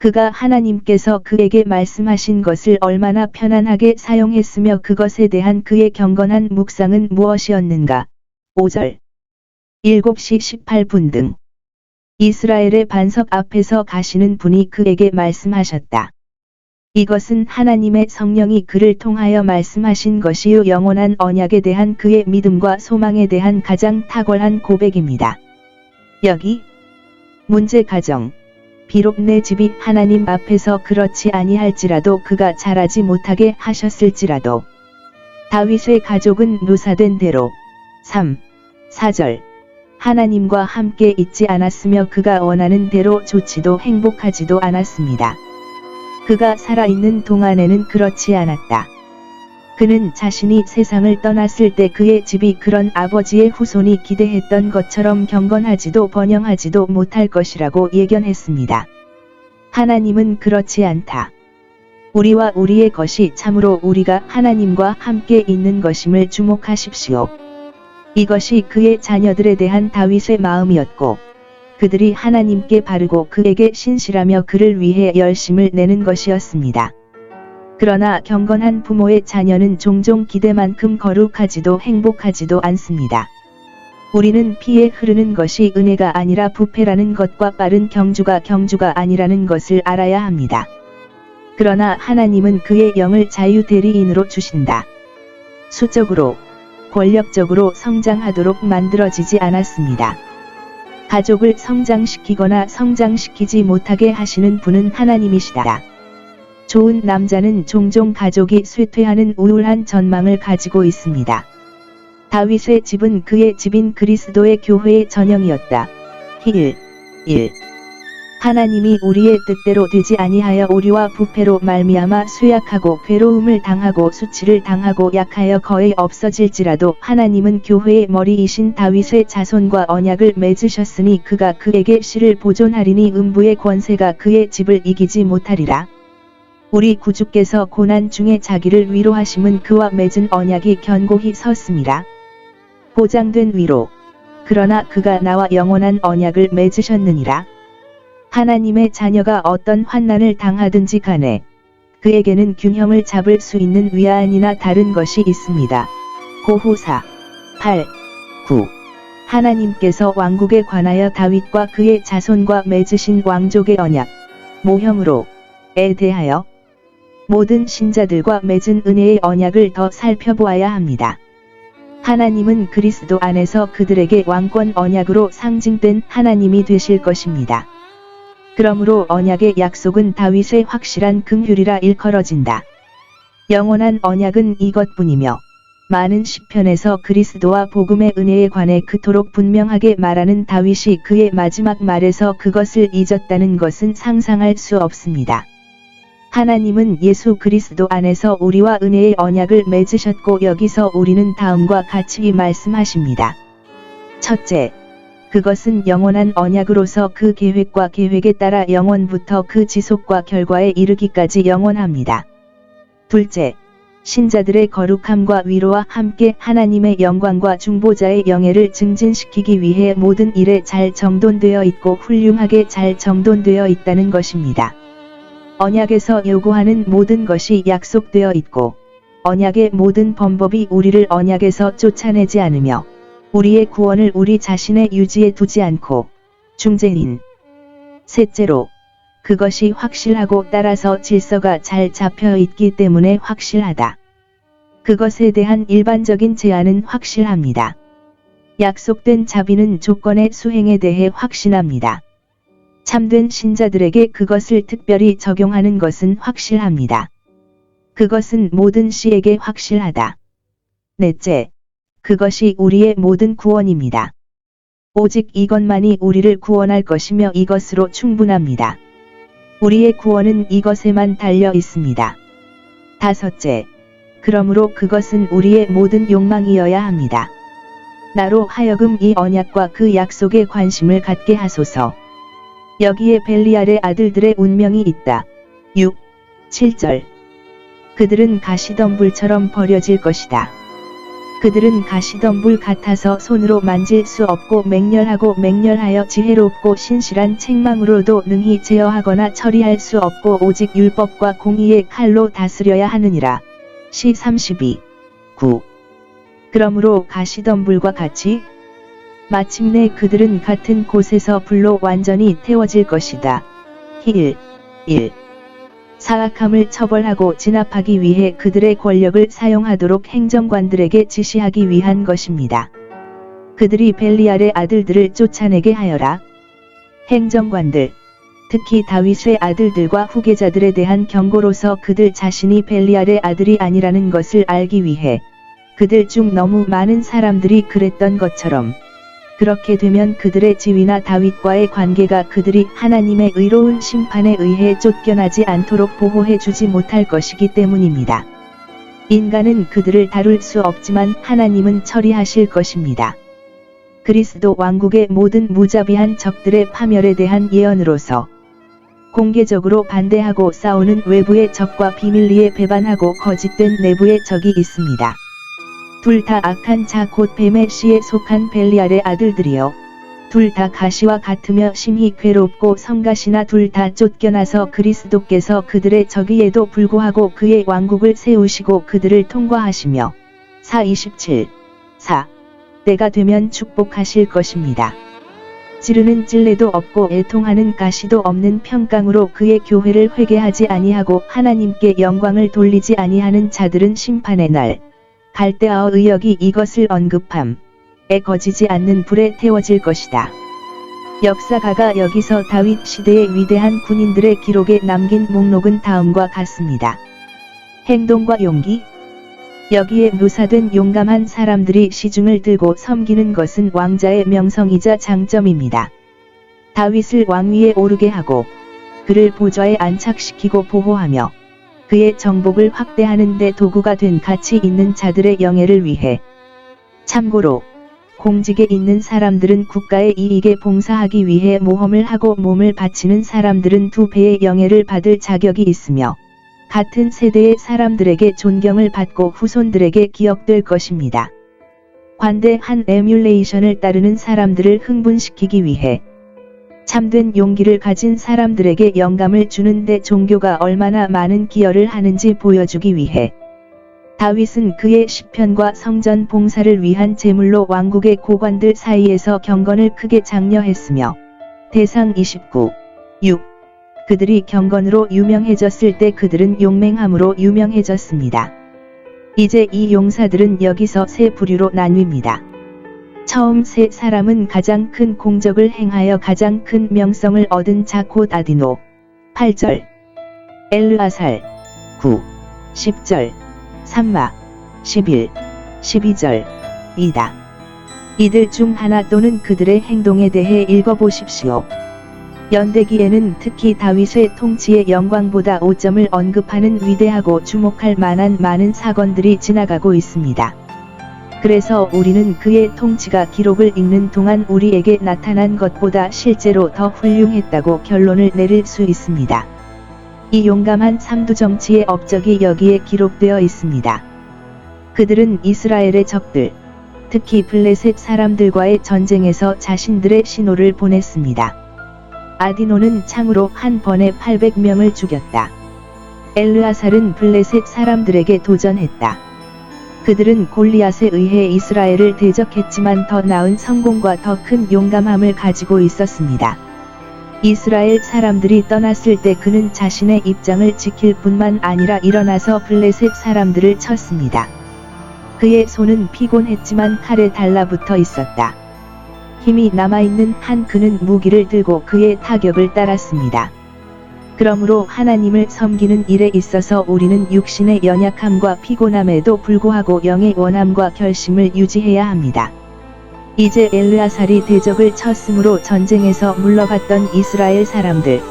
그가 하나님께서 그에게 말씀하신 것을 얼마나 편안하게 사용했으며 그것에 대한 그의 경건한 묵상은 무엇이었는가. 5절. 7시 18분 등. 이스라엘의 반석 앞에서 가시는 분이 그에게 말씀하셨다. 이것은 하나님의 성령이 그를 통하여 말씀하신 것이요 영원한 언약에 대한 그의 믿음과 소망에 대한 가장 탁월한 고백입니다. 여기 문제 가정. 비록 내 집이 하나님 앞에서 그렇지 아니할지라도 그가 잘하지 못하게 하셨을지라도 다윗의 가족은 묘사된 대로 3, 4절 하나님과 함께 있지 않았으며 그가 원하는 대로 좋지도 행복하지도 않았습니다. 그가 살아있는 동안에는 그렇지 않았다. 그는 자신이 세상을 떠났을 때 그의 집이 그런 아버지의 후손이 기대했던 것처럼 경건하지도 번영하지도 못할 것이라고 예견했습니다. 하나님은 그렇지 않다. 우리와 우리의 것이 참으로 우리가 하나님과 함께 있는 것임을 주목하십시오. 이것이 그의 자녀들에 대한 다윗의 마음이었고, 그들이 하나님께 바르고 그에게 신실하며 그를 위해 열심을 내는 것이었습니다. 그러나 경건한 부모의 자녀는 종종 기대만큼 거룩하지도 행복하지도 않습니다. 우리는 피에 흐르는 것이 은혜가 아니라 부패라는 것과 빠른 경주가 아니라는 것을 알아야 합니다. 그러나 하나님은 그의 영을 자유 대리인으로 주신다. 수적으로, 권력적으로 성장하도록 만들어지지 않았습니다. 가족을 성장시키거나 성장시키지 못하게 하시는 분은 하나님이시다. 좋은 남자는 종종 가족이 쇠퇴하는 우울한 전망을 가지고 있습니다. 다윗의 집은 그의 집인 그리스도의 교회의 전형이었다. 1. 하나님이 우리의 뜻대로 되지 아니하여 오류와 부패로 말미암아 쇠약하고 괴로움을 당하고 수치를 당하고 약하여 거의 없어질지라도 하나님은 교회의 머리이신 다윗의 자손과 언약을 맺으셨으니 그가 그에게 실을 보존하리니 음부의 권세가 그의 집을 이기지 못하리라. 우리 구주께서 고난 중에 자기를 위로하심은 그와 맺은 언약이 견고히 섰습니다. 보장된 위로. 그러나 그가 나와 영원한 언약을 맺으셨느니라. 하나님의 자녀가 어떤 환난을 당하든지 간에 그에게는 균형을 잡을 수 있는 위안이나 다른 것이 있습니다. 고호사 8, 9. 하나님께서 왕국에 관하여 다윗과 그의 자손과 맺으신 왕족의 언약, 모형으로에 대하여 모든 신자들과 맺은 은혜의 언약을 더 살펴보아야 합니다. 하나님은 그리스도 안에서 그들에게 왕권 언약으로 상징된 하나님이 되실 것입니다. 그러므로 언약의 약속은 다윗의 확실한 긍휼이라 일컬어진다. 영원한 언약은 이것뿐이며 많은 시편에서 그리스도와 복음의 은혜에 관해 그토록 분명하게 말하는 다윗이 그의 마지막 말에서 그것을 잊었다는 것은 상상할 수 없습니다. 하나님은 예수 그리스도 안에서 우리와 은혜의 언약을 맺으셨고 여기서 우리는 다음과 같이 말씀하십니다. 첫째, 그것은 영원한 언약으로서 그 계획과 계획에 따라 영원부터 그 지속과 결과에 이르기까지 영원합니다. 둘째, 신자들의 거룩함과 위로와 함께 하나님의 영광과 중보자의 영예를 증진시키기 위해 모든 일에 잘 정돈되어 있고 훌륭하게 잘 정돈되어 있다는 것입니다. 언약에서 요구하는 모든 것이 약속되어 있고 언약의 모든 범법이 우리를 언약에서 쫓아내지 않으며 우리의 구원을 우리 자신의 유지에 두지 않고 중재인. 셋째로, 그것이 확실하고 따라서 질서가 잘 잡혀 있기 때문에 확실하다. 그것에 대한 일반적인 제한은 확실합니다. 약속된 자비는 조건의 수행에 대해 확신합니다. 참된 신자들에게 그것을 특별히 적용하는 것은 확실합니다. 그것은 모든 씨에게 확실하다. 넷째, 그것이 우리의 모든 구원입니다. 오직 이것만이 우리를 구원할 것이며 이것으로 충분합니다. 우리의 구원은 이것에만 달려 있습니다. 다섯째, 그러므로 그것은 우리의 모든 욕망이어야 합니다. 나로 하여금 이 언약과 그 약속에 관심을 갖게 하소서. 여기에 벨리알의 아들들의 운명이 있다. 6, 7절. 그들은 가시덤불처럼 버려질 것이다. 그들은 가시덤불 같아서 손으로 만질 수 없고 맹렬하여 지혜롭고 신실한 책망으로도 능히 제어하거나 처리할 수 없고 오직 율법과 공의의 칼로 다스려야 하느니라. 시 32. 9. 그러므로 가시덤불과 같이 마침내 그들은 같은 곳에서 불로 완전히 태워질 것이다. 1. 사악함을 처벌하고 진압하기 위해 그들의 권력을 사용하도록 행정관들에게 지시하기 위한 것입니다. 그들이 벨리알의 아들들을 쫓아내게 하여라. 행정관들, 특히 다윗의 아들들과 후계자들에 대한 경고로서 그들 자신이 벨리알의 아들이 아니라는 것을 알기 위해 그들 중 너무 많은 사람들이 그랬던 것처럼 그렇게 되면 그들의 지위나 다윗과의 관계가 그들이 하나님의 의로운 심판에 의해 쫓겨나지 않도록 보호해주지 못할 것이기 때문입니다. 인간은 그들을 다룰 수 없지만 하나님은 처리하실 것입니다. 그리스도 왕국의 모든 무자비한 적들의 파멸에 대한 예언으로서 공개적으로 반대하고 싸우는 외부의 적과 비밀리에 배반하고 거짓된 내부의 적이 있습니다. 둘 다 악한 자 곧 뱀의 씨에 속한 벨리알의 아들들이요. 둘 다 가시와 같으며 심히 괴롭고 성가시나 둘 다 쫓겨나서 그리스도께서 그들의 적이에도 불구하고 그의 왕국을 세우시고 그들을 통과하시며 4:27. 4. 때가 되면 축복하실 것입니다. 지르는 찔레도 없고 애통하는 가시도 없는 평강으로 그의 교회를 회개하지 아니하고 하나님께 영광을 돌리지 아니하는 자들은 심판의 날 갈대아어 의역이 이것을 언급함에 거지지 않는 불에 태워질 것이다. 역사가가 여기서 다윗 시대의 위대한 군인들의 기록에 남긴 목록은 다음과 같습니다. 행동과 용기. 여기에 묘사된 용감한 사람들이 시중을 들고 섬기는 것은 왕자의 명성이자 장점입니다. 다윗을 왕위에 오르게 하고 그를 보좌에 안착시키고 보호하며 그의 정복을 확대하는 데 도구가 된 가치 있는 자들의 영예를 위해. 참고로 공직에 있는 사람들은 국가의 이익에 봉사하기 위해 모험을 하고 몸을 바치는 사람들은 2배의 영예를 받을 자격이 있으며 같은 세대의 사람들에게 존경을 받고 후손들에게 기억될 것입니다. 관대한 에뮬레이션을 따르는 사람들을 흥분시키기 위해 참된 용기를 가진 사람들에게 영감을 주는데 종교가 얼마나 많은 기여를 하는지 보여주기 위해 다윗은 그의 시편과 성전 봉사를 위한 제물로 왕국의 고관들 사이에서 경건을 크게 장려했으며 대상 29. 6. 그들이 경건으로 유명해졌을 때 그들은 용맹함으로 유명해졌습니다. 이제 이 용사들은 여기서 세 부류로 나뉩니다. 처음 세 사람은 가장 큰 공적을 행하여 가장 큰 명성을 얻은 자 곧 아디노 8절, 엘르아살 9, 10절, 삼마 11, 12절 이다. 이들 중 하나 또는 그들의 행동에 대해 읽어보십시오. 연대기에는 특히 다윗의 통치의 영광보다 5점을 언급하는 위대하고 주목할 만한 많은 사건들이 지나가고 있습니다. 그래서 우리는 그의 통치가 기록을 읽는 동안 우리에게 나타난 것보다 실제로 더 훌륭했다고 결론을 내릴 수 있습니다. 이 용감한 삼두 정치의 업적이 여기에 기록되어 있습니다. 그들은 이스라엘의 적들, 특히 블레셋 사람들과의 전쟁에서 자신들의 신호를 보냈습니다. 아디노는 창으로 한 번에 800명을 죽였다. 엘르아살은 블레셋 사람들에게 도전했다. 그들은 골리앗에 의해 이스라엘을 대적했지만 더 나은 성공과 더 큰 용감함을 가지고 있었습니다. 이스라엘 사람들이 떠났을 때 그는 자신의 입장을 지킬 뿐만 아니라 일어나서 블레셋 사람들을 쳤습니다. 그의 손은 피곤했지만 칼에 달라붙어 있었다. 힘이 남아있는 한 그는 무기를 들고 그의 타격을 따랐습니다. 그러므로 하나님을 섬기는 일에 있어서 우리는 육신의 연약함과 피곤함에도 불구하고 영의 원함과 결심을 유지해야 합니다. 이제 엘르아살이 대적을 쳤으므로 전쟁에서 물러갔던 이스라엘 사람들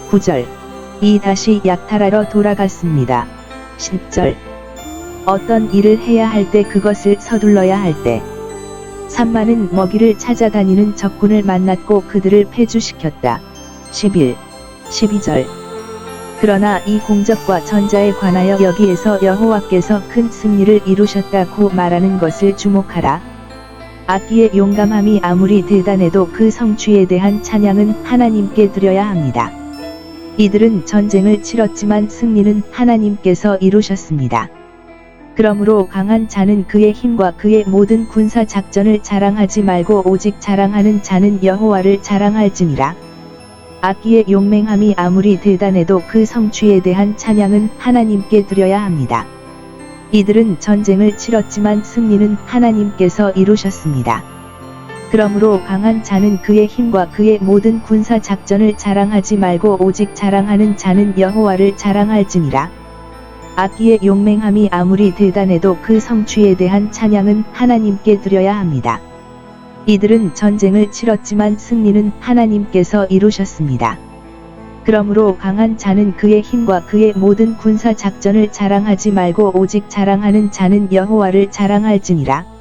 9절 이 다시 약탈하러 돌아갔습니다. 10절 어떤 일을 해야 할 때 그것을 서둘러야 할 때 삼마는 먹이를 찾아다니는 적군을 만났고 그들을 패주시켰다. 11, 12절 그러나 이 공적과 전자에 관하여 여기에서 여호와께서 큰 승리를 이루셨다고 말하는 것을 주목하라. 악기의 용감함이 아무리 대단해도 그 성취에 대한 찬양은 하나님께 드려야 합니다. 이들은 전쟁을 치렀지만 승리는 하나님께서 이루셨습니다. 그러므로 강한 자는 그의 힘과 그의 모든 군사 작전을 자랑하지 말고 오직 자랑하는 자는 여호와를 자랑할지니라. 악기의 용맹함이 아무리 대단해도 그 성취에 대한 찬양은 하나님께 드려야 합니다. 이들은 전쟁을 치렀지만 승리는 하나님께서 이루셨습니다. 그러므로 강한 자는 그의 힘과 그의 모든 군사 작전을 자랑하지 말고 오직 자랑하는 자는 여호와를 자랑할지니라. 악기의 용맹함이 아무리 대단해도 그 성취에 대한 찬양은 하나님께 드려야 합니다. 이들은 전쟁을 치렀지만 승리는 하나님께서 이루셨습니다. 그러므로 강한 자는 그의 힘과 그의 모든 군사 작전을 자랑하지 말고 오직 자랑하는 자는 여호와를 자랑할지니라.